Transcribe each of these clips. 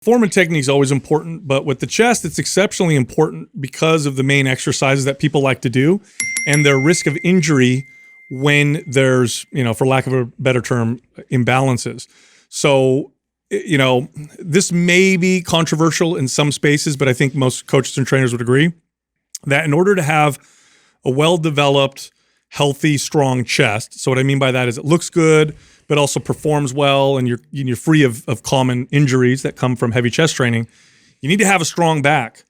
Form and technique is always important, but with the chest, it's exceptionally important because of the main exercises that people like to do and their risk of injury when there's, for lack of a better term, imbalances. So, this may be controversial in some spaces, but I think most coaches and trainers would agree that in order to have a well-developed, healthy, strong chest, so what I mean by that is it looks good, but also performs well, and you're free of common injuries that come from heavy chest training, you need to have a strong back.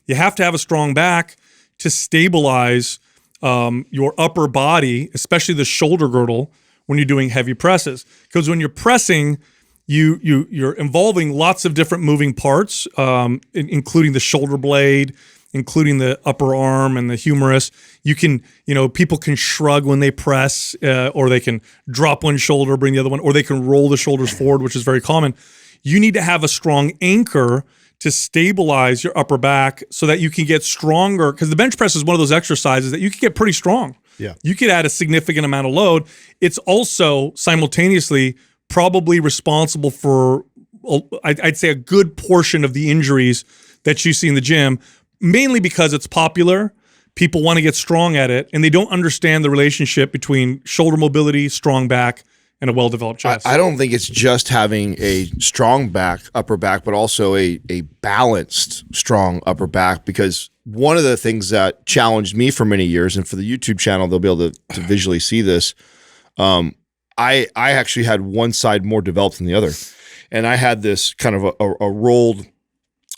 You have to have a strong back to stabilize your upper body, especially the shoulder girdle, when you're doing heavy presses. Because when you're pressing, you're involving lots of different moving parts, including the shoulder blade, including the upper arm and the humerus. You can, people can shrug when they press, or they can drop one shoulder, bring the other one, or they can roll the shoulders forward, which is very common. You need to have a strong anchor to stabilize your upper back so that you can get stronger, because the bench press is one of those exercises that you can get pretty strong. Yeah. You could add a significant amount of load. It's also simultaneously probably responsible for, I'd say, a good portion of the injuries that you see in the gym, mainly because it's popular. People want to get strong at it, and they don't understand the relationship between shoulder mobility, strong back, and a well-developed chest. I don't think it's just having a strong back, upper back, but also a balanced, strong upper back, because one of the things that challenged me for many years, and for the YouTube channel, they'll be able to visually see this, I actually had one side more developed than the other. And I had this kind of a rolled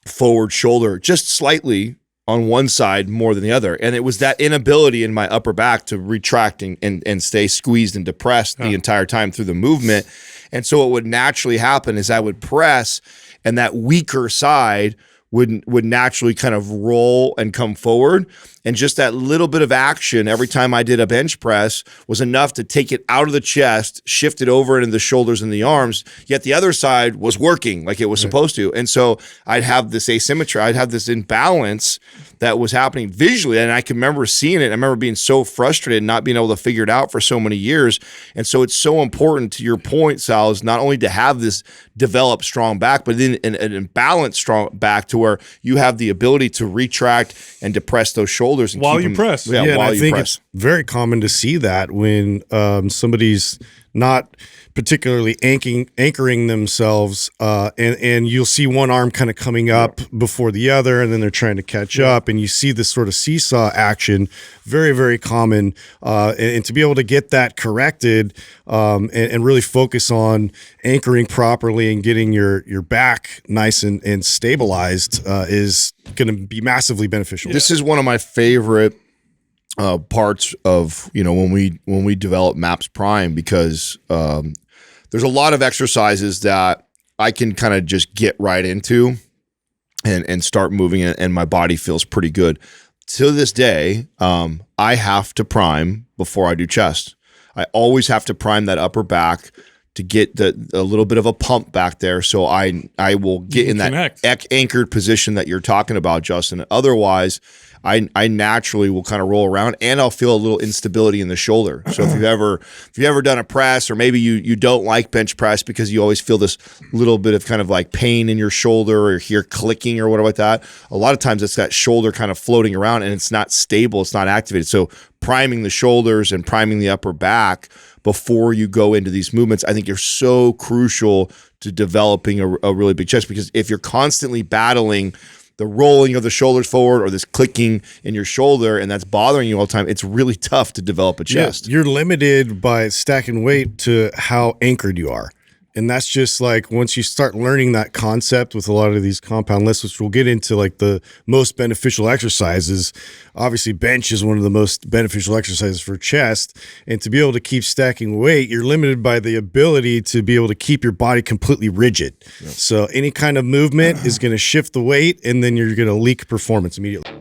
forward shoulder just slightly on one side more than the other. And it was that inability in my upper back to retract and stay squeezed and depressed the entire time through the movement. And so what would naturally happen is I would press, and that weaker side would naturally kind of roll and come forward. And just that little bit of action every time I did a bench press was enough to take it out of the chest, shift it over into the shoulders and the arms, yet the other side was working like it was supposed to. And so I'd have this asymmetry, I'd have this imbalance that was happening visually, and I can remember seeing it. I remember being so frustrated and not being able to figure it out for so many years. And so it's so important, to your point, Sal, is not only to have this developed strong back, but then an imbalanced strong back to where you have the ability to retract and depress those shoulders and while keep you them, press. Yeah, and while I you think press. it's very common to see that when somebody's not particularly anchoring themselves, and you'll see one arm kind of coming up before the other, and then they're trying to catch up, and you see this sort of seesaw action, very, very common. And to be able to get that corrected, and really focus on anchoring properly and getting your back nice and stabilized, is going to be massively beneficial. This is one of my favorite parts of when we develop MAPS Prime, because there's a lot of exercises that I can kind of just get right into and start moving it, and my body feels pretty good. To this day, I have to prime before I do chest. I always have to prime that upper back to get a little bit of a pump back there, so I will get in that anchored position that you're talking about, Justin. Otherwise, I naturally will kind of roll around, and I'll feel a little instability in the shoulder. So if you've ever done a press, or maybe you don't like bench press because you always feel this little bit of kind of like pain in your shoulder, or hear clicking or whatever like that, a lot of times it's that shoulder kind of floating around and it's not stable, it's not activated. So priming the shoulders and priming the upper back before you go into these movements, I think, you're so crucial to developing a really big chest, because if you're constantly battling the rolling of the shoulders forward or this clicking in your shoulder, and that's bothering you all the time, it's really tough to develop a chest. You're limited by stacking weight to how anchored you are. And that's just like, once you start learning that concept with a lot of these compound lifts, which we'll get into, like the most beneficial exercises, obviously bench is one of the most beneficial exercises for chest. And to be able to keep stacking weight, you're limited by the ability to be able to keep your body completely rigid. Yeah. So any kind of movement is going to shift the weight, and then you're going to leak performance immediately.